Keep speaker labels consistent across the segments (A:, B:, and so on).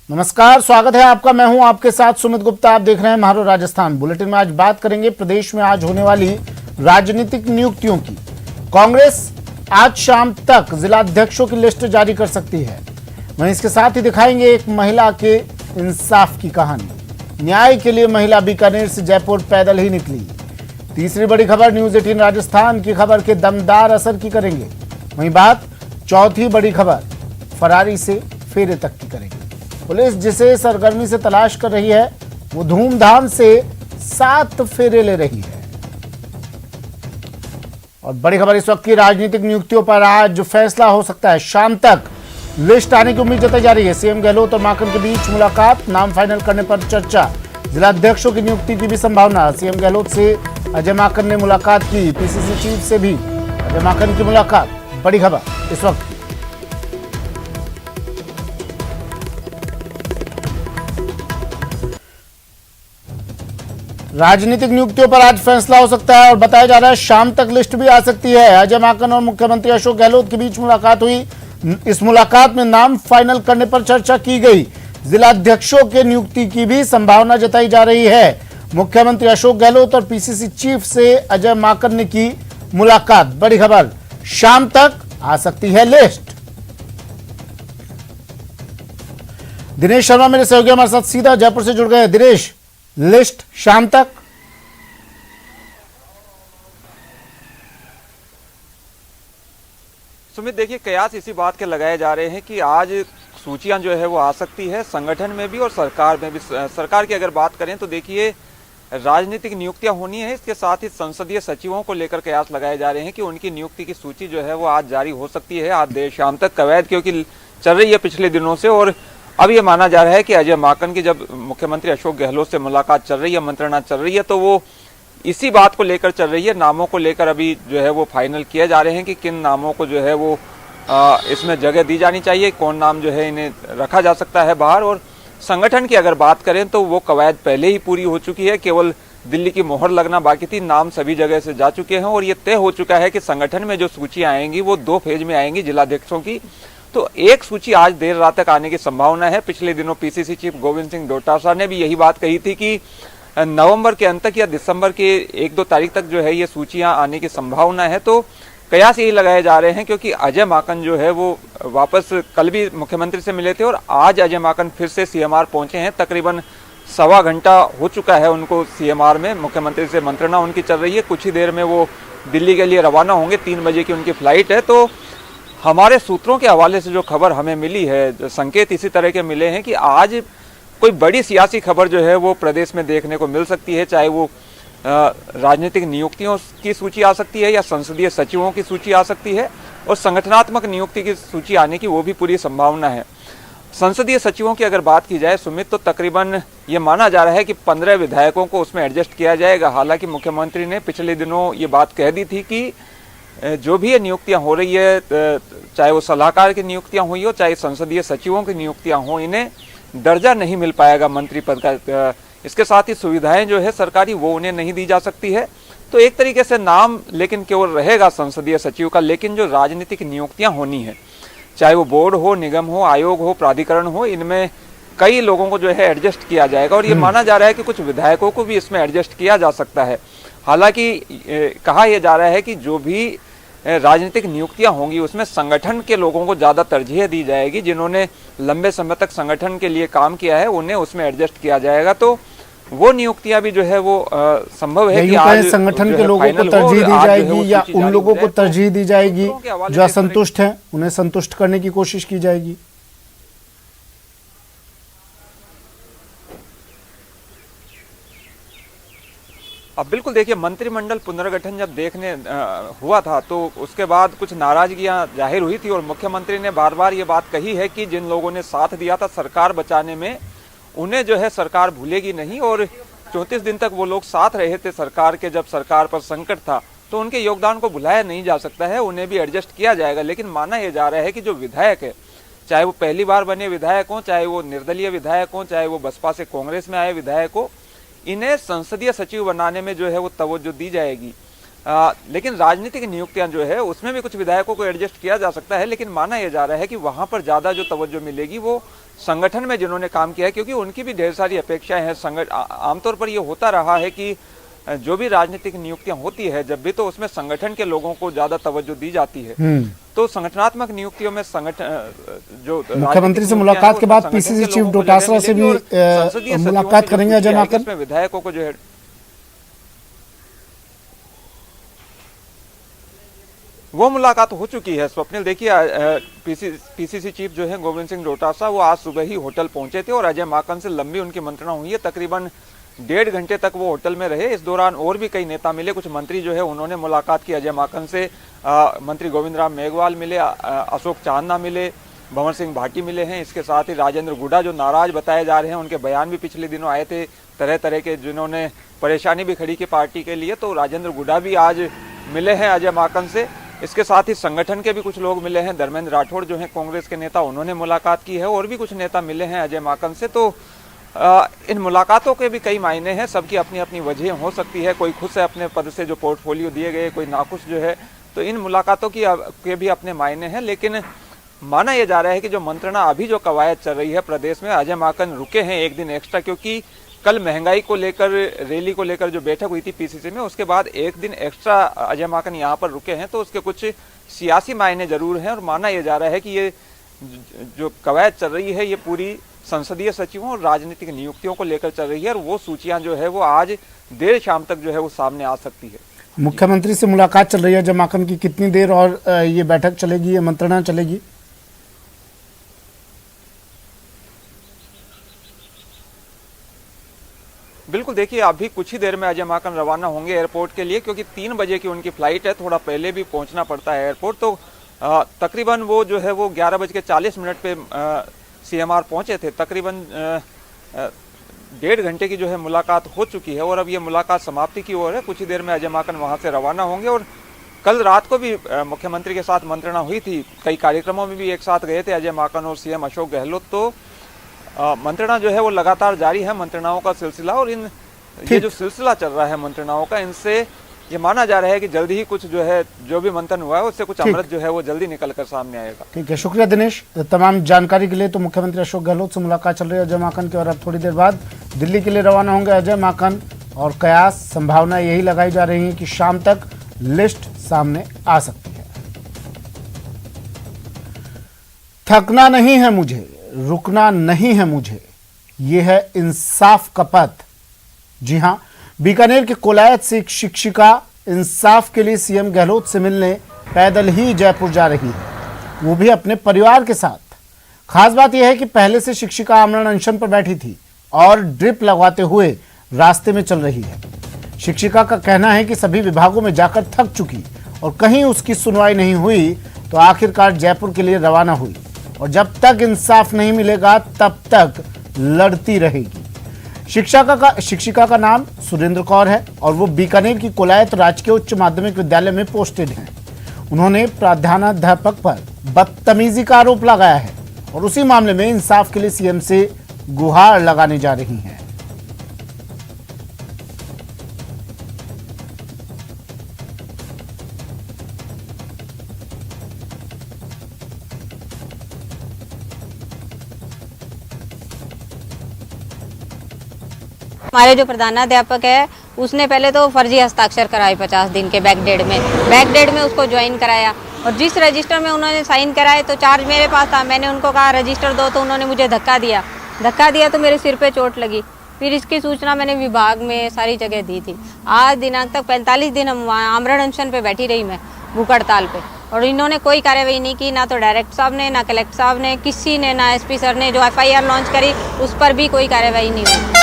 A: नमस्कार, स्वागत है आपका। मैं हूं आपके साथ सुमित गुप्ता। आप देख रहे हैं महारो राजस्थान बुलेटिन में। आज बात करेंगे प्रदेश में आज होने वाली राजनीतिक नियुक्तियों की। कांग्रेस आज शाम तक जिलाध्यक्षों की लिस्ट जारी कर सकती है। वहीं इसके साथ ही दिखाएंगे एक महिला के इंसाफ की कहानी। न्याय के लिए महिला बीकानेर से जयपुर पैदल ही निकली। तीसरी बड़ी खबर न्यूज 18 राजस्थान की खबर के दमदार असर की करेंगे। वहीं बात चौथी बड़ी खबर फरारी से फेरे तक की करेंगे। पुलिस जिसे सरगर्मी से तलाश कर रही है वो धूमधाम से 7 फेरे ले रही है। और बड़ी खबर इस वक्त की राजनीतिक नियुक्तियों पर आज फैसला हो सकता है। शाम तक लिस्ट आने की उम्मीद जताई जा रही है। सीएम गहलोत और माकन के बीच मुलाकात, नाम फाइनल करने पर चर्चा। जिलाध्यक्षों की नियुक्ति की भी संभावना। सीएम गहलोत से अजय माकन ने मुलाकात की। पीसीसी चीफ से भी अजय माकन की मुलाकात। बड़ी खबर इस वक्त। राजनीतिक नियुक्तियों पर आज फैसला हो सकता है और बताया जा रहा है शाम तक लिस्ट भी आ सकती है। अजय माकन और मुख्यमंत्री अशोक गहलोत के बीच मुलाकात हुई। इस मुलाकात में नाम फाइनल करने पर चर्चा की गई। जिलाध्यक्षों के नियुक्ति की भी संभावना जताई जा रही है। मुख्यमंत्री अशोक गहलोत और पीसीसी चीफ से अजय माकन ने की मुलाकात। बड़ी खबर, शाम तक आ सकती है लिस्ट। दिनेश शर्मा मेरे सहयोगी हमारे साथ सीधा जयपुर से जुड़ गए। दिनेश, लिस्ट शाम तक?
B: सुमित, देखिए कयास इसी बात के लगाए जा रहे हैं कि आज सूचियां जो है वो आ सकती है संगठन में भी और सरकार में भी। सरकार की अगर बात करें तो देखिए राजनीतिक नियुक्तियां होनी है, इसके साथ ही संसदीय सचिवों को लेकर कयास लगाए जा रहे हैं कि उनकी नियुक्ति की सूची जो है वो आज जारी हो सकती है, आज देर शाम तक। कवायद क्योंकि चल रही है पिछले दिनों से और अब ये माना जा रहा है कि अजय माकन की जब मुख्यमंत्री अशोक गहलोत से मुलाकात चल रही है, मंत्रणा चल रही है, तो वो इसी बात को लेकर चल रही है। नामों को लेकर अभी जो है वो फाइनल किए जा रहे हैं कि किन नामों को जो है वो इसमें जगह दी जानी चाहिए, कौन नाम जो है इन्हें रखा जा सकता है बाहर। और संगठन की अगर बात करें तो वो कवायद पहले ही पूरी हो चुकी है, केवल दिल्ली की मोहर लगना बाकी थी। नाम सभी जगह से जा चुके हैं और ये तय हो चुका है कि संगठन में जो सूचियां आएंगी वो 2 फेज में आएंगी जिलाध्यक्षों की। तो एक सूची आज देर रात तक आने की संभावना है। पिछले दिनों पीसीसी चीफ गोविंद सिंह डोटासरा ने भी यही बात कही थी कि नवंबर के अंत तक या दिसंबर के 1-2 तारीख तक जो है ये सूचियां आने की संभावना है। तो कयास यही लगाए जा रहे हैं क्योंकि अजय माकन जो है वो वापस कल भी मुख्यमंत्री से मिले थे और आज अजय माकन फिर से सीएमआर पहुंचे हैं। तकरीबन 1.25 घंटा हो चुका है उनको सीएमआर में। मुख्यमंत्री से मंत्रणा उनकी चल रही है। कुछ ही देर में वो दिल्ली के लिए रवाना होंगे। 3 बजे की उनकी फ्लाइट है। तो हमारे सूत्रों के हवाले से जो खबर हमें मिली है, संकेत इसी तरह के मिले हैं कि आज कोई बड़ी सियासी खबर जो है वो प्रदेश में देखने को मिल सकती है। चाहे वो राजनीतिक नियुक्तियों की सूची आ सकती है या संसदीय सचिवों की सूची आ सकती है और संगठनात्मक नियुक्ति की सूची आने की वो भी पूरी संभावना है। संसदीय सचिवों की अगर बात की जाए सुमित, तो तकरीबन ये माना जा रहा है कि 15 विधायकों को उसमें एडजस्ट किया जाएगा। हालांकि मुख्यमंत्री ने पिछले दिनों ये बात कह दी थी कि जो भी ये नियुक्तियां हो रही है, चाहे वो सलाहकार की नियुक्तियां हुई हो, चाहे संसदीय सचिवों की नियुक्तियां हो, इन्हें दर्जा नहीं मिल पाएगा मंत्री पद का। इसके साथ ही सुविधाएं जो है सरकारी वो उन्हें नहीं दी जा सकती है। तो एक तरीके से नाम लेकिन केवल रहेगा संसदीय सचिव का, लेकिन जो राजनीतिक नियुक्तियां होनी है, चाहे वो बोर्ड हो, निगम हो, आयोग हो, प्राधिकरण हो, इनमें कई लोगों को जो है एडजस्ट किया जाएगा और ये माना जा रहा है कि कुछ विधायकों को भी इसमें एडजस्ट किया जा सकता है। हालांकि कहा यह जा रहा है कि जो भी राजनीतिक नियुक्तियां होंगी उसमें संगठन के लोगों को ज्यादा तरजीह दी जाएगी। जिन्होंने लंबे समय तक संगठन के लिए काम किया है उन्हें उसमें एडजस्ट किया जाएगा। तो वो नियुक्तियां भी जो है वो संभव है कि आज
A: संगठन के लोगों को तरजीह दी जाएगी या उन लोगों को तरजीह दी जाएगी जो असंतुष्ट हैं, उन्हें संतुष्ट करने की कोशिश की जाएगी।
B: अब बिल्कुल देखिए, मंत्रिमंडल पुनर्गठन जब देखने हुआ था तो उसके बाद कुछ नाराजगियां जाहिर हुई थी और मुख्यमंत्री ने बार बार ये बात कही है कि जिन लोगों ने साथ दिया था सरकार बचाने में, उन्हें जो है सरकार भूलेगी नहीं। और 34 दिन तक वो लोग साथ रहे थे सरकार के, जब सरकार पर संकट था, तो उनके योगदान को भुलाया नहीं जा सकता है, उन्हें भी एडजस्ट किया जाएगा। लेकिन माना यह जा रहा है कि जो विधायक है, चाहे वो पहली बार बने विधायक हों, चाहे वो निर्दलीय विधायक हों, चाहे वो बसपा से कांग्रेस में आए विधायक हो, इन्हें संसदीय सचिव बनाने में जो है वो तवज्जो दी जाएगी। लेकिन राजनीतिक नियुक्तियां जो है उसमें भी कुछ विधायकों को एडजस्ट किया जा सकता है, लेकिन माना यह जा रहा है कि वहां पर ज्यादा जो तवज्जो मिलेगी वो संगठन में जिन्होंने काम किया है, क्योंकि उनकी भी ढेर सारी अपेक्षाएं हैं। आमतौर पर यह होता रहा है कि जो भी राजनीतिक नियुक्तियां होती है जब भी, तो उसमें संगठन के लोगों को ज्यादा तवज्जो दी जाती है। तो संगठनात्मक नियुक्तियों में जो
A: मुख्यमंत्री से मुलाकात के बाद पीसीसी चीफ डोटासरा से भी मुलाकात करेंगे अजय माकन।
B: विधायकों को जो है वो मुलाकात हो चुकी है। स्वप्निल, देखिए पीसीसी चीफ जो है गोविंद सिंह डोटासरा वो आज सुबह ही होटल पहुंचे थे और अजय माकन से लंबी उनकी मंत्रणा हुई है। तकरीबन 1.5 घंटे तक वो होटल में रहे। इस दौरान और भी कई नेता मिले, कुछ मंत्री जो है उन्होंने मुलाकात की अजय माकन से। मंत्री गोविंद राम मेघवाल मिले, अशोक चांदना मिले, भंवर सिंह भाटी मिले हैं। इसके साथ ही राजेंद्र गुडा जो नाराज बताए जा रहे हैं, उनके बयान भी पिछले दिनों आए थे तरह तरह के, जिन्होंने परेशानी भी खड़ी की पार्टी के लिए। तो राजेंद्र गुडा भी आज मिले हैं अजय माकन से। इसके साथ ही संगठन के भी कुछ लोग मिले हैं। धर्मेंद्र राठौड़ जो हैं कांग्रेस के नेता, उन्होंने मुलाकात की है और भी कुछ नेता मिले हैं अजय माकन से। तो इन मुलाकातों के भी कई मायने हैं, सबकी अपनी अपनी वजह हो सकती है। कोई खुश है अपने पद से जो पोर्टफोलियो दिए गए, कोई नाखुश जो है। तो इन मुलाकातों के भी अपने मायने हैं, लेकिन माना यह जा रहा है कि जो मंत्रणा अभी जो कवायद चल रही है प्रदेश में, अजय माकन रुके हैं एक दिन एक्स्ट्रा, क्योंकि कल महंगाई को लेकर, रैली को लेकर जो बैठक हुई थी पीसीसी में, उसके बाद एक दिन एक्स्ट्रा अजय माकन यहाँ पर रुके हैं। तो उसके कुछ सियासी मायने जरूर हैं और माना यह जा रहा है कि ये जो कवायद चल रही है ये पूरी संसदीय सचिवों और राजनीतिक नियुक्तियों को लेकर चल रही है और वो सूचियां जो है वो आज देर शाम तक जो है वो सामने आ सकती है।
A: मुख्यमंत्री से मुलाकात चल रही है अजय माकन की, कितनी देर और ये बैठक चलेगी, ये मंत्रणा चलेगी?
B: बिल्कुल, देखिए अभी कुछ ही देर में अजय माकन रवाना होंगे एयरपोर्ट के लिए, क्योंकि 3 बजे की उनकी फ्लाइट है। थोड़ा पहले भी पहुंचना पड़ता है एयरपोर्ट। तो तकरीबन वो जो है वो 11:40 पे सीएमआर पहुंचे थे। तकरीबन 1.5 घंटे की जो है मुलाकात हो चुकी है और अब ये मुलाकात समाप्ति की ओर है। कुछ ही देर में अजय माकन वहां से रवाना होंगे और कल रात को भी मुख्यमंत्री के साथ मंत्रणा हुई थी। कई कार्यक्रमों में भी एक साथ गए थे अजय माकन और सीएम अशोक गहलोत। तो मंत्रणा जो है वो लगातार जारी है, मंत्रणाओं का सिलसिला। और ये जो सिलसिला चल रहा है मंत्रणाओं का, इनसे ये माना जा रहा है कि जल्दी ही कुछ जो है, जो भी मंथन हुआ है उससे कुछ अमृत जो है वो जल्दी निकल कर सामने आएगा।
A: ठीक है, शुक्रिया दिनेश तमाम जानकारी के लिए। तो मुख्यमंत्री अशोक गहलोत से मुलाकात चल रही है अजय माकन की और अब थोड़ी देर बाद दिल्ली के लिए रवाना होंगे अजय माकन। और कयास संभावना यही लगाई जा रही है कि शाम तक लिस्ट सामने आ सकती है। थकना नहीं है मुझे, रुकना नहीं है मुझे, ये है इंसाफ का पथ। जी हां, बीकानेर के कोलायत से एक शिक्षिका इंसाफ के लिए सीएम गहलोत से मिलने पैदल ही जयपुर जा रही है, वो भी अपने परिवार के साथ। खास बात यह है कि पहले से शिक्षिका आमरण अनशन पर बैठी थी और ड्रिप लगवाते हुए रास्ते में चल रही है। शिक्षिका का कहना है कि सभी विभागों में जाकर थक चुकी और कहीं उसकी सुनवाई नहीं हुई, तो आखिरकार जयपुर के लिए रवाना हुई और जब तक इंसाफ नहीं मिलेगा तब तक लड़ती रहेगी। शिक्षिका का नाम सुरेंद्र कौर है और वो बीकानेर की कोलायत राजकीय उच्च माध्यमिक विद्यालय में पोस्टेड हैं। उन्होंने प्रधानाध्यापक पर बदतमीजी का आरोप लगाया है और उसी मामले में इंसाफ के लिए सीएम से गुहार लगाने जा रही हैं।
C: हमारे जो प्रधानाध्यापक है उसने पहले तो फर्जी हस्ताक्षर कराए 50 दिन के बैकडेट में उसको ज्वाइन कराया और जिस रजिस्टर में उन्होंने साइन कराए तो चार्ज मेरे पास था। मैंने उनको कहा रजिस्टर दो, तो उन्होंने मुझे धक्का दिया तो मेरे सिर पे चोट लगी। फिर इसकी सूचना मैंने विभाग में सारी जगह दी थी। आज दिनांक तक 45 दिन हम वहाँ आमरण अनशन पे बैठी रही मैं, भूख हड़ताल पे, और इन्होंने कोई कार्रवाई नहीं की। ना तो डायरेक्टर साहब ने, ना कलेक्टर साहब ने, किसी ने, ना एसपी सर ने जो एफआईआर लॉन्च करी उस पर भी कोई कार्रवाई नहीं हुई।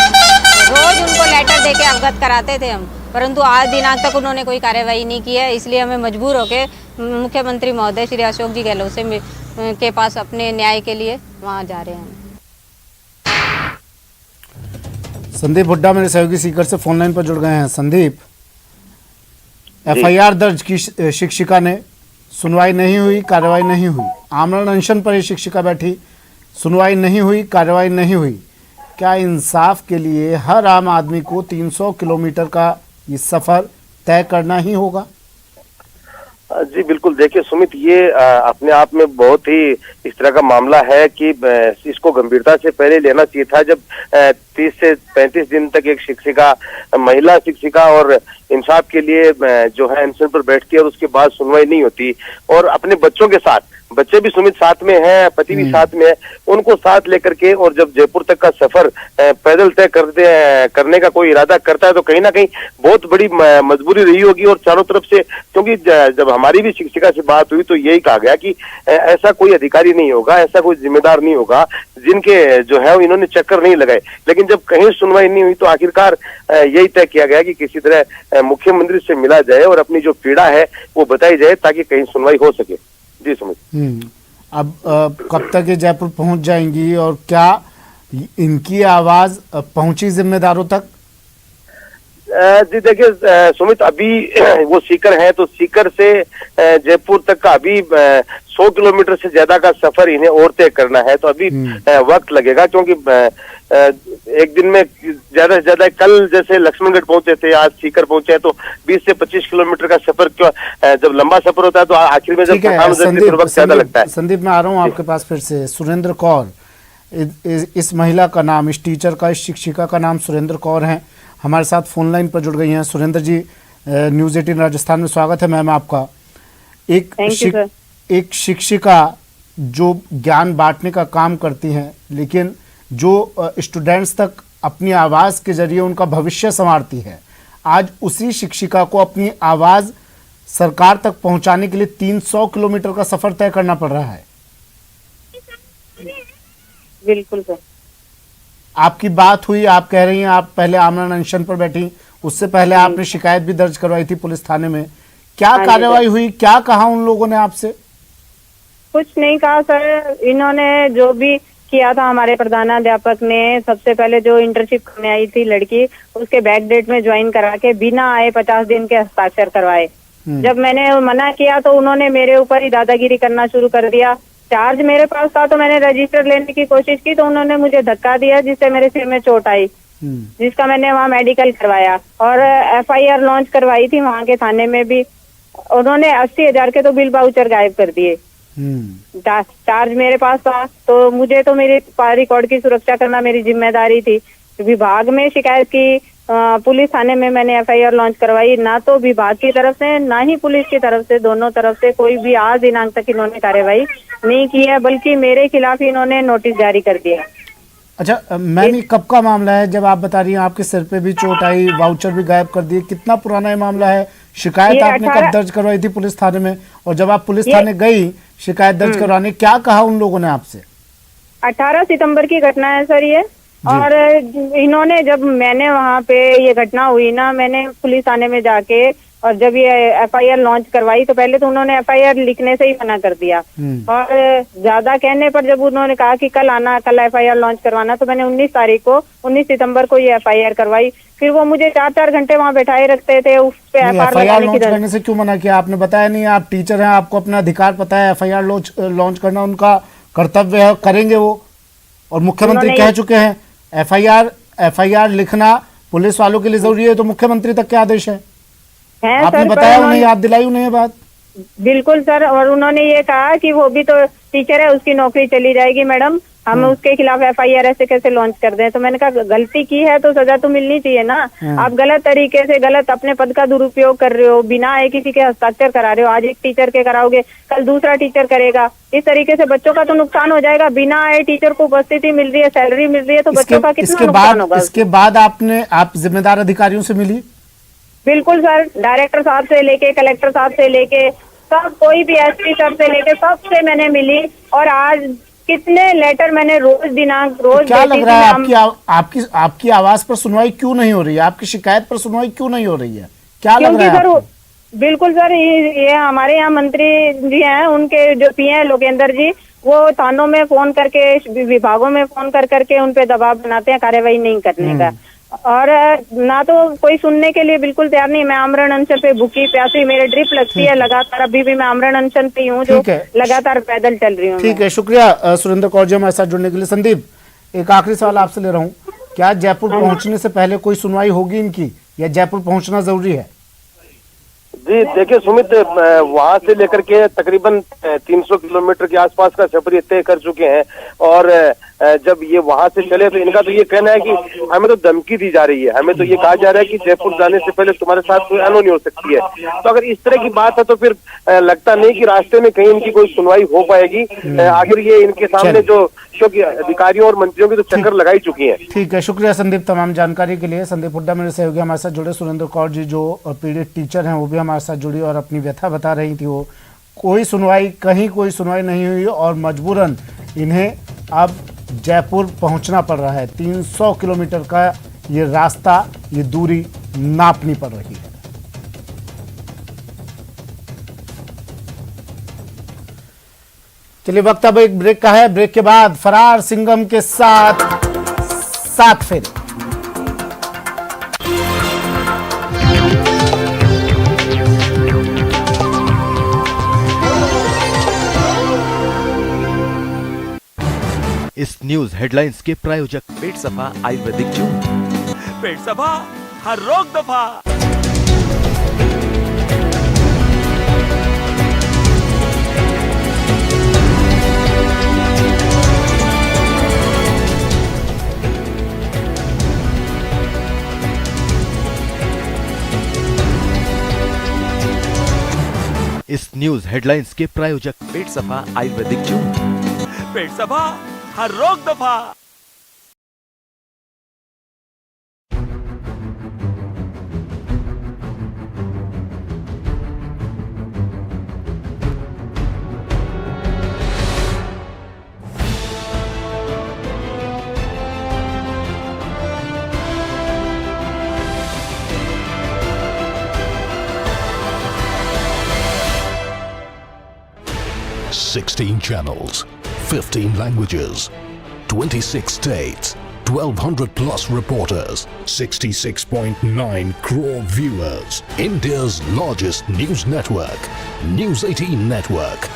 C: रोज उनको लेटर देके अवगत कराते थे हम, परंतु आज दिनांक तक उन्होंने कोई कार्रवाई नहीं की है। इसलिए हमें मजबूर होकर मुख्यमंत्री महोदय श्री अशोक जी गहलोत से के पास अपने न्याय के लिए वहाँ जा रहे हैं।
A: संदीप हुड्डा मेरे सहयोगी सीकर से फोन लाइन पर जुड़ गए हैं। संदीप, एफआईआर दर्ज की शिक्षिका ने, सुनवाई नहीं हुई, कार्रवाई नहीं हुई। आमरण अनशन पर ये शिक्षिका बैठी, सुनवाई नहीं हुई, कार्रवाई नहीं हुई। क्या इंसाफ के लिए हर आम आदमी को 300 किलोमीटर का ये सफर तय करना ही होगा?
D: जी बिल्कुल, देखिए सुमित, ये अपने आप में बहुत ही इस तरह का मामला है कि इसको गंभीरता से पहले लेना चाहिए था। जब 30 से 35 दिन तक एक शिक्षिका, महिला शिक्षिका और इंसाफ के लिए जो है अनशन पर बैठती है और उसके बाद सुनवाई नहीं होती, और अपने बच्चों के साथ, बच्चे भी सुमित साथ में हैं, पति भी साथ में है, उनको साथ लेकर के, और जब जयपुर तक का सफर पैदल तय करने का कोई इरादा करता है तो कहीं ना कहीं बहुत बड़ी मजबूरी रही होगी। और चारों तरफ से, क्योंकि जब हमारी भी शिक्षिका से बात हुई तो यही कहा गया कि ऐसा कोई अधिकारी नहीं होगा, ऐसा कोई जिम्मेदार नहीं होगा जिनके जो है इन्होंने चक्कर नहीं लगाए। लेकिन जब कहीं सुनवाई नहीं हुई तो आखिरकार यही तय किया गया कि किसी तरह मुख्यमंत्री से मिला जाए और अपनी जो पीड़ा है वो बताई जाए ताकि कहीं सुनवाई हो सके। जी सुमित।
A: अब कब तक ये जयपुर पहुंच जाएंगी और क्या इनकी आवाज पहुंची जिम्मेदारों तक?
D: जी देखिए सुमित, अभी वो सीकर हैं तो सीकर से जयपुर तक का अभी 100 किलोमीटर से ज्यादा का सफर इन्हें और तय करना है, तो अभी वक्त लगेगा। क्योंकि एक दिन में ज्यादा से ज्यादा, कल जैसे लक्ष्मणगढ़ पहुंचे थे, आज सीकर पहुंचे हैं, तो 20 से 25 किलोमीटर का सफर, क्यों जब लंबा सफर होता है तो आखिर में जब थकान होती है वक्त ज्यादा लगता है।
A: संदीप, मैं आ रहा हूँ आपके पास फिर से। सुरेंद्र कौर, इस महिला का नाम, इस टीचर का, इस शिक्षिका का नाम सुरेंद्र कौर है, हमारे साथ फोन लाइन पर जुड़ गई हैं। सुरेंद्र जी, न्यूज़ 18 राजस्थान में स्वागत है मैम आपका। एक शिक्षिका जो ज्ञान बांटने का काम करती हैं, लेकिन जो स्टूडेंट्स तक अपनी आवाज़ के जरिए उनका भविष्य संवारती है, आज उसी शिक्षिका को अपनी आवाज़ सरकार तक पहुंचाने के लिए 300 किलोमीटर का सफर तय करना पड़ रहा है।
E: बिल्कुल सर।
A: आपकी बात हुई, आप कह रही हैं आप पहले आमरण अनशन पर बैठी, उससे पहले आपने शिकायत भी दर्ज करवाई थी पुलिस थाने में। क्या कार्रवाई हुई, क्या कहा उन लोगों ने आपसे?
E: कुछ नहीं कहा सर, इन्होंने जो भी किया था, हमारे प्रधानाध्यापक ने सबसे पहले जो इंटर्नशिप करने आई थी लड़की, उसके बैक डेट में ज्वाइन करा के बिना आए 50 दिन के हस्ताक्षर करवाए। जब मैंने मना किया तो उन्होंने मेरे ऊपर ही दादागिरी करना शुरू कर दिया। चार्ज मेरे पास था तो मैंने रजिस्टर लेने की कोशिश की तो उन्होंने मुझे धक्का दिया, जिससे मेरे सिर में चोट आई, जिसका मैंने वहाँ मेडिकल करवाया और FIR लॉन्च करवाई थी वहाँ के थाने में भी। उन्होंने 80,000 के तो बिल वाउचर गायब कर दिए। चार्ज मेरे पास था तो मुझे तो मेरे रिकॉर्ड की सुरक्षा करना मेरी जिम्मेदारी थी। विभाग में शिकायत की, पुलिस थाने में मैंने FIR लॉन्च करवाई, ना तो विभाग की तरफ से ना ही पुलिस की तरफ से, दोनों तरफ से कोई भी आज दिनांक तक इन्होंने कार्रवाई नहीं की है, बल्कि मेरे खिलाफ इन्होंने नोटिस जारी कर दिया।
A: अच्छा मैम, कब का मामला है? जब आप बता रही हैं आपके सिर पे भी चोट आई, वाउचर भी गायब कर दिए, कितना पुराना ये मामला है? शिकायत आपने कब दर्ज करवाई थी पुलिस थाने में? और जब आप पुलिस थाने गई शिकायत दर्ज करवाने, क्या कहा उन लोगों ने आपसे?
E: 18 सितंबर की घटना है सर ये। और इन्होंने, जब मैंने वहाँ पे ये घटना हुई ना, मैंने पुलिस थाने में जाके और जब ये FIR लॉन्च करवाई तो पहले तो उन्होंने FIR लिखने से ही मना कर दिया। और ज्यादा कहने पर जब उन्होंने कहा कि कल आना, कल FIR लॉन्च करवाना, तो मैंने 19 सितंबर को ये FIR करवाई। फिर वो मुझे 4-4 घंटे वहाँ बैठाए रखते थे, उस पे
A: FIR लॉन्च करने से क्यों मना किया? आपने बताया नहीं, आप टीचर हैं, आपको अपना अधिकार पता है, FIR लॉन्च करना उनका कर्तव्य है, करेंगे वो। और मुख्यमंत्री कह चुके हैं FIR लिखना पुलिस वालों के लिए जरूरी है, तो मुख्यमंत्री तक क्या आदेश है? आपने बताया उन्हें, याद दिलाई उन्हें ये बात?
E: बिल्कुल सर। और उन्होंने ये कहा कि वो भी तो टीचर है, उसकी नौकरी चली जाएगी मैडम, हम उसके खिलाफ FIR ऐसे कैसे लॉन्च कर दें। तो मैंने कहा गलती की है तो सजा तो मिलनी चाहिए ना। आप गलत तरीके से, गलत अपने पद का दुरुपयोग कर रहे हो, बिना आए किसी के हस्ताक्षर करा रहे हो। आज एक टीचर के कराओगे, कल दूसरा टीचर करेगा, इस तरीके से बच्चों का तो नुकसान हो जाएगा। बिना आए टीचर को उपस्थिति मिल रही है, सैलरी मिल रही है, तो बच्चों का कितना नुकसान होगा।
A: इसके बाद आप जिम्मेदार अधिकारियों से मिली?
E: बिल्कुल सर, डायरेक्टर साहब से लेके, कलेक्टर साहब से लेके, सब, कोई भी SP सर से लेके सबसे मैंने मिली। और आज कितने लेटर मैंने रोज
A: क्या लग रहा है आपकी आवाज पर सुनवाई क्यों नहीं हो रही है? आपकी शिकायत पर सुनवाई क्यों नहीं हो रही है? क्या लग रहा है?
E: बिल्कुल सर, ये हमारे यहाँ मंत्री जी हैं, उनके जो PM हैं लोकेंद्र जी, वो थानों में फोन करके, विभागों में फोन करके उन पे दबाव बनाते हैं कार्रवाई नहीं करने का। और ना तो कोई सुनने के लिए बिल्कुल तैयार नहीं। मैं आमरण अनशन पे भूखी प्यासी, मेरे ड्रिप लगती है लगातार, अभी भी मैं आमरण अनशन पे हूँ, जो लगातार पैदल चल रही हूँ।
A: ठीक है, शुक्रिया सुरेंद्र कौर जी हमारे साथ जुड़ने के लिए। संदीप, एक आखिरी सवाल आपसे ले रहा हूँ, क्या जयपुर पहुंचने से पहले कोई सुनवाई होगी इनकी, या जयपुर पहुंचना जरूरी है?
D: जी देखिए सुमित, वहां से लेकर के तकरीबन 300 किलोमीटर के आसपास का सफर ये तय कर चुके हैं और जब ये वहां से चले तो इनका तो ये कहना है कि हमें तो धमकी दी जा रही है, हमें तो ये कहा जा रहा है कि जयपुर जाने से पहले तुम्हारे साथ कोई अनहोनी हो सकती है। तो अगर इस तरह की बात है तो फिर लगता नहीं कि रास्ते में कहीं इनकी कोई सुनवाई हो पाएगी। आखिर ये इनके सामने जो क्योंकि अधिकारियों और मंत्रियों की तो चक्कर लगाई चुकी है।
A: ठीक है, शुक्रिया संदीप तमाम जानकारी के लिए। संदीप हुड्डा मेरे सहयोगी हमारे साथ जुड़े। सुरेंद्र कौर जी जो पीड़ित टीचर हैं वो भी हमारे साथ जुड़ी और अपनी व्यथा बता रही थी। वो कोई सुनवाई नहीं हुई और मजबूरन इन्हें अब जयपुर पहुंचना पड़ रहा है। 300 किलोमीटर का ये रास्ता, ये दूरी नापनी पड़ रही है। चलिए वक्त अब एक ब्रेक का है। ब्रेक के बाद फरार सिंघम के साथ 7 फेरे।
F: इस न्यूज हेडलाइंस के प्रायोजक
G: पेट सफा आयुर्वेदिक चूर्ण, पेट सफा हर रोग दफा।
F: इस न्यूज हेडलाइंस के प्रायोजक
G: पेट सफा आयुर्वेदिक चूर्ण, पेट सफा हर रोग दफा।
H: Sixteen channels, 15 languages, 26 states, 1,200 plus reporters, 66.9 crore viewers. India's largest news network, News 18 Network.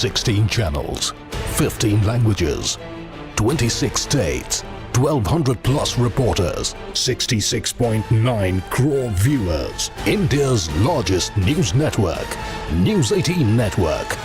H: Sixteen channels, 15 languages, 26 states, 1,200 plus reporters, 66.9 crore viewers. India's largest news network, News 18 Network.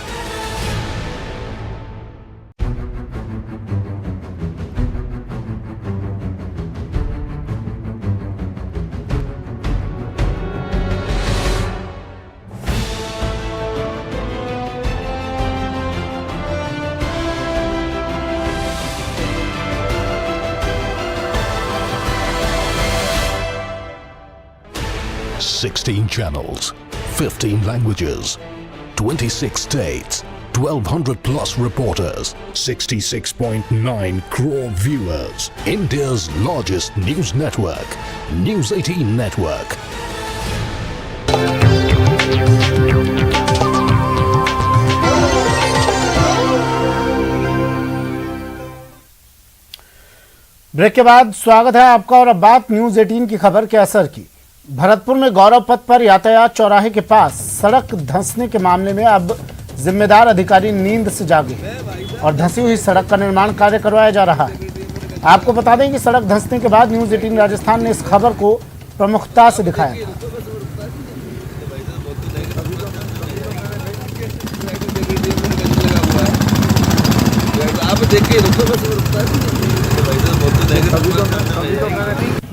H: Sixteen channels, 15 languages, 26 states, 1,200 plus reporters, 66.9 crore viewers. India's largest news network, News 18 Network.
A: Break के बाद स्वागत है आपका और अब बात news 18 की खबर के असर की। भरतपुर में गौरव पथ पर यातायात चौराहे के पास सड़क धंसने के मामले में अब जिम्मेदार अधिकारी नींद से जागे और धंसी हुई सड़क का निर्माण कार्य करवाया जा रहा है। आपको बता दें कि सड़क धंसने के बाद न्यूज 18 राजस्थान ने इस खबर को प्रमुखता से दिखाया था।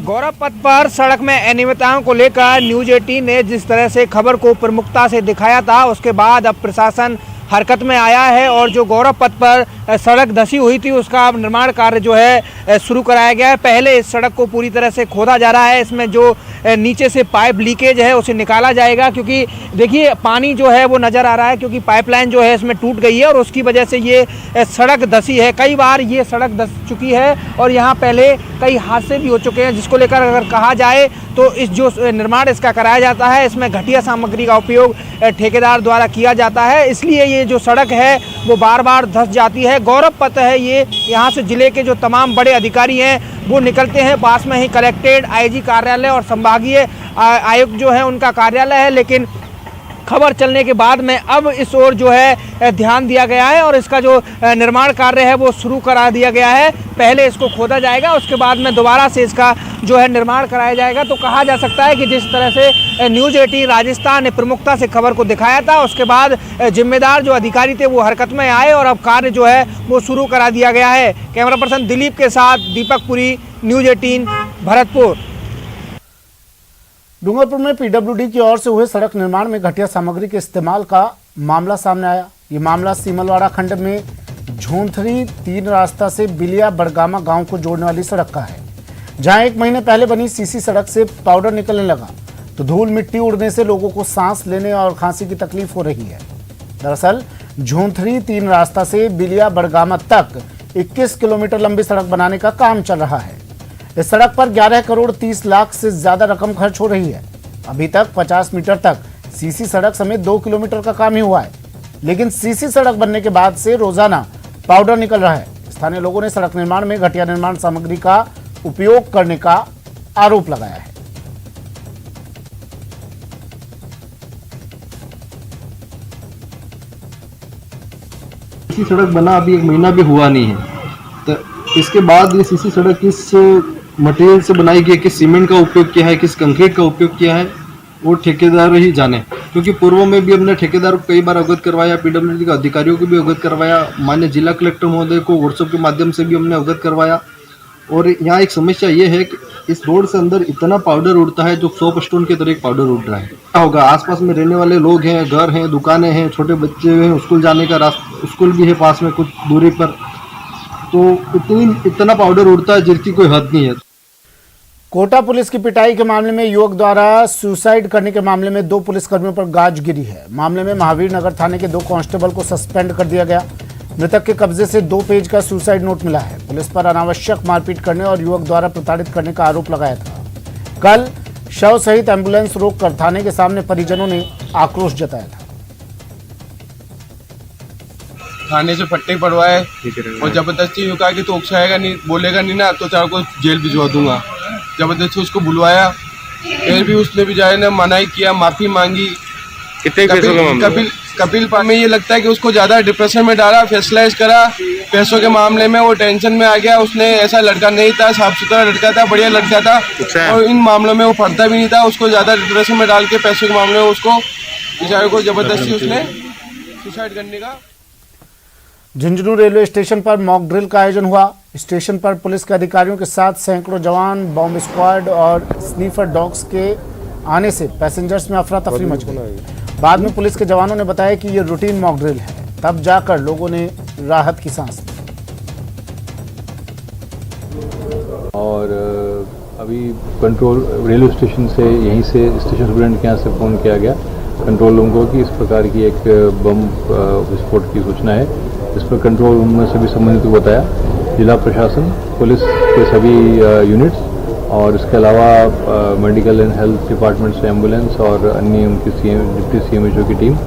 I: गौरव पथ पर सड़क में अनियमितताओं को लेकर न्यूज 18 ने जिस तरह से खबर को प्रमुखता से दिखाया था, उसके बाद अब प्रशासन हरकत में आया है और जो गौरव पथ पर सड़क धंसी हुई थी उसका अब निर्माण कार्य जो है शुरू कराया गया है। पहले इस सड़क को पूरी तरह से खोदा जा रहा है, इसमें जो नीचे से पाइप लीकेज है उसे निकाला जाएगा, क्योंकि देखिए पानी जो है वो नज़र आ रहा है, क्योंकि पाइपलाइन जो है इसमें टूट गई है और उसकी वजह से ये सड़क धंसी है। कई बार ये सड़क धंस चुकी है और यहाँ पहले कई हादसे भी हो चुके हैं, जिसको लेकर अगर कहा जाए तो इस जो निर्माण इसका कराया जाता है इसमें घटिया सामग्री का उपयोग ठेकेदार द्वारा किया जाता है, इसलिए ये ये जो सड़क है वो बार बार धंस जाती है। गौरव पथ है ये, यहाँ से जिले के जो तमाम बड़े अधिकारी हैं वो निकलते हैं। पास में ही कलेक्ट्रेट, आईजी कार्यालय और संभागीय आयुक्त जो है उनका कार्यालय है, लेकिन खबर चलने के बाद में अब इस ओर जो है ध्यान दिया गया है और इसका जो निर्माण कार्य है वो शुरू करा दिया गया है। पहले इसको खोदा जाएगा, उसके बाद में दोबारा से इसका जो है निर्माण कराया जाएगा। तो कहा जा सकता है कि जिस तरह से न्यूज़ 18 राजस्थान ने प्रमुखता से खबर को दिखाया था, उसके बाद जिम्मेदार जो अधिकारी थे वो हरकत में आए और अब कार्य जो है वो शुरू करा दिया गया है। कैमरा पर्सन दिलीप के साथ दीपक पुरी, न्यूज़ 18 भरतपुर।
A: डूंगरपुर में पीडब्ल्यूडी की ओर से हुए सड़क निर्माण में घटिया सामग्री के इस्तेमाल का मामला सामने आया। ये मामला सीमलवाड़ा खंड में झोंथरी 3 रास्ता से बिलिया बड़गामा गांव को जोड़ने वाली सड़क का है, जहां 1 महीने पहले बनी सीसी सड़क से पाउडर निकलने लगा तो धूल मिट्टी उड़ने से लोगों को सांस लेने और खांसी की तकलीफ हो रही है। दरअसल झोंथरी 3 रास्ता से बिलिया बड़गामा तक 21 किलोमीटर लंबी सड़क बनाने का काम चल रहा है। इस सड़क पर 11 करोड़ 30 लाख से ज्यादा रकम खर्च हो रही है। अभी तक 50 मीटर तक सीसी सड़क समेत 2 किलोमीटर का काम ही हुआ है, लेकिन सीसी सड़क बनने के बाद से रोजाना पाउडर निकल रहा है। स्थानीय लोगों ने सड़क निर्माण में घटिया निर्माण सामग्री का उपयोग करने का आरोप लगाया है।
J: सीसी सड़क बना अभी 1 महीना भी हुआ नहीं है, तो इसके बाद ये सीसी सड़क किस मटेरियल से बनाई गई, किस सीमेंट का उपयोग किया है, किस कंक्रीट का उपयोग किया है, वो ठेकेदार ही जाने। क्योंकि पूर्व में भी हमने ठेकेदार को कई बार अवगत करवाया, पीडब्ल्यूडी के अधिकारियों को भी अवगत करवाया, माननीय जिला कलेक्टर महोदय को व्हाट्सएप के माध्यम से भी हमने अवगत करवाया। और यहाँ एक समस्या ये है कि इस रोड से अंदर इतना पाउडर उड़ता है जो सोप स्टोन के तरह पाउडर उड़ रहा है। क्या होगा, आसपास में रहने वाले लोग हैं, घर हैं, दुकानें हैं, छोटे बच्चे हैं, स्कूल जाने का रास्ता, स्कूल भी है पास में कुछ दूरी पर, तो इतना पाउडर उड़ता है जिसकी कोई हद नहीं है।
A: कोटा पुलिस की पिटाई के मामले में युवक द्वारा सुसाइड करने के मामले में 2 पुलिसकर्मियों पर गाज गिरी है। मामले में महावीर नगर थाने के 2 कांस्टेबल को सस्पेंड कर दिया गया। मृतक के कब्जे से 2 पेज का सुसाइड नोट मिला है। पुलिस पर अनावश्यक मारपीट करने और युवक द्वारा प्रताड़ित करने का आरोप लगाया था। कल शव सहित एम्बुलेंस रोककर थाने के सामने परिजनों ने आक्रोश जताया था।
K: थाने से पट्टे पड़वाए और जबरदस्ती कहा कि तो उकसाएगा नहीं, बोलेगा नहीं ना तो चारों को जेल भिजवा दूंगा। जबरदस्ती उसको बुलवाया, फिर भी उसने भी जाए ना मनाई किया, माफी मांगी।
L: कितने
K: कपिल में ये लगता है कि उसको ज्यादा डिप्रेशन में डाला, फैसलाइज करा, पैसों के मामले में वो टेंशन में आ गया। उसने ऐसा लड़का नहीं था, साफ सुथरा लड़का था, बढ़िया लड़का था और इन मामलों में वो पढ़ता भी नहीं था। उसको ज्यादा डिप्रेशन में डाल के पैसों के मामले में उसको बेचारे को जबरदस्ती उसने सुसाइड करने का।
A: झुंझुनू रेलवे स्टेशन पर मॉक ड्रिल का आयोजन हुआ। स्टेशन पर पुलिस के अधिकारियों के साथ सैकड़ों जवान, बॉम्ब स्क्वाड और स्नीफर डॉग्स के आने से पैसेंजर्स में अफरा तफरी मच गई। बाद में पुलिस के जवानों ने बताया कि ये रूटीन मॉक ड्रिल है, तब जाकर लोगों ने राहत की सांस ली।
L: और अभी कंट्रोल रेलवे स्टेशन से, यहीं से स्टेशन सुपरिटेंडेंट के यहाँ से फ़ोन किया गया कंट्रोल रूम को कि इस प्रकार की एक बम विस्फोट की सूचना है। इस पर कंट्रोल रूम में सभी संबंधित को बताया। जिला प्रशासन, पुलिस के सभी यूनिट्स और इसके अलावा मेडिकल एंड हेल्थ डिपार्टमेंट से एम्बुलेंस और अन्य उनकी डिप्टी CMHO की टीम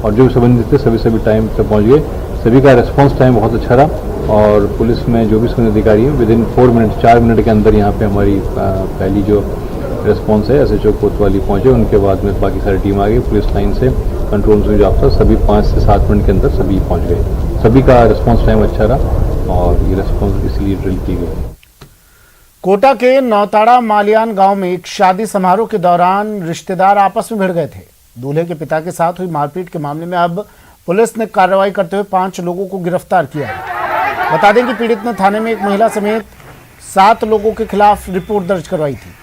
L: और जो संबंधित थे सभी टाइम तक पहुंच गए। सभी का रिस्पांस टाइम बहुत अच्छा रहा और पुलिस में जो भी संबंधित अधिकारी हैं विदिन 4 मिनट के अंदर यहाँ पे हमारी पहली जो रिस्पांस है SHO कोतवाली पहुँचे। उनके बाद में बाकी सारी टीम आ गई। पुलिस लाइन से कंट्रोल से जो आपका सभी 5 से 7 मिनट के अंदर सभी पहुँच गए। सभी का रिस्पांस टाइम अच्छा रहा और ये रिस्पांस इसलिए ड्रिल की गई।
A: कोटा के नौताड़ा मालियान गांव में एक शादी समारोह के दौरान रिश्तेदार आपस में भिड़ गए थे। दूल्हे के पिता के साथ हुई मारपीट के मामले में अब पुलिस ने कार्रवाई करते हुए 5 लोगों को गिरफ्तार किया है। बता दें कि पीड़ित ने थाने में एक महिला समेत 7 लोगों के खिलाफ रिपोर्ट दर्ज करवाई थी।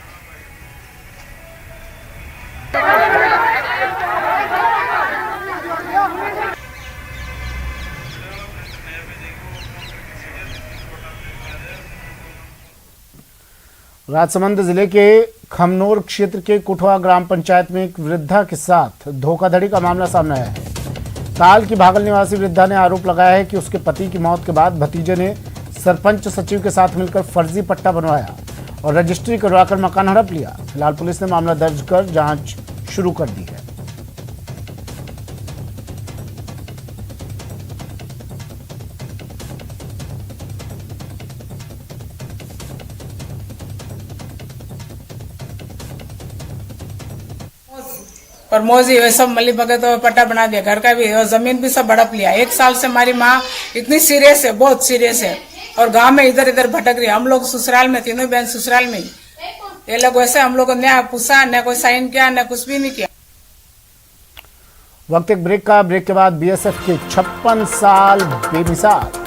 A: राजसमंद जिले के खमनोर क्षेत्र के कुठवा ग्राम पंचायत में एक वृद्धा के साथ धोखाधड़ी का मामला सामने आया है। ताल की भागल निवासी वृद्धा ने आरोप लगाया है कि उसके पति की मौत के बाद भतीजे ने सरपंच सचिव के साथ मिलकर फर्जी पट्टा बनवाया और रजिस्ट्री करवाकर मकान हड़प लिया। फिलहाल पुलिस ने मामला दर्ज कर जांच शुरू कर दी है।
M: और मौजी वे सब मल्ली भगत और पट्टा बना दिया, घर का भी और जमीन भी सब बड़प लिया। 1 साल से हमारी माँ इतनी सीरियस है, बहुत सीरियस है, और गांव में इधर इधर भटक रही है। हम लोग ससुराल में, तीनों बहन ससुराल में, ये लोग वैसे हम लोग को न पूछा, न कोई साइन किया, न कुछ भी नहीं किया।
A: वक्त एक ब्रेक का। ब्रेक के बाद बीएसएफ के 56 साल बेमिसाल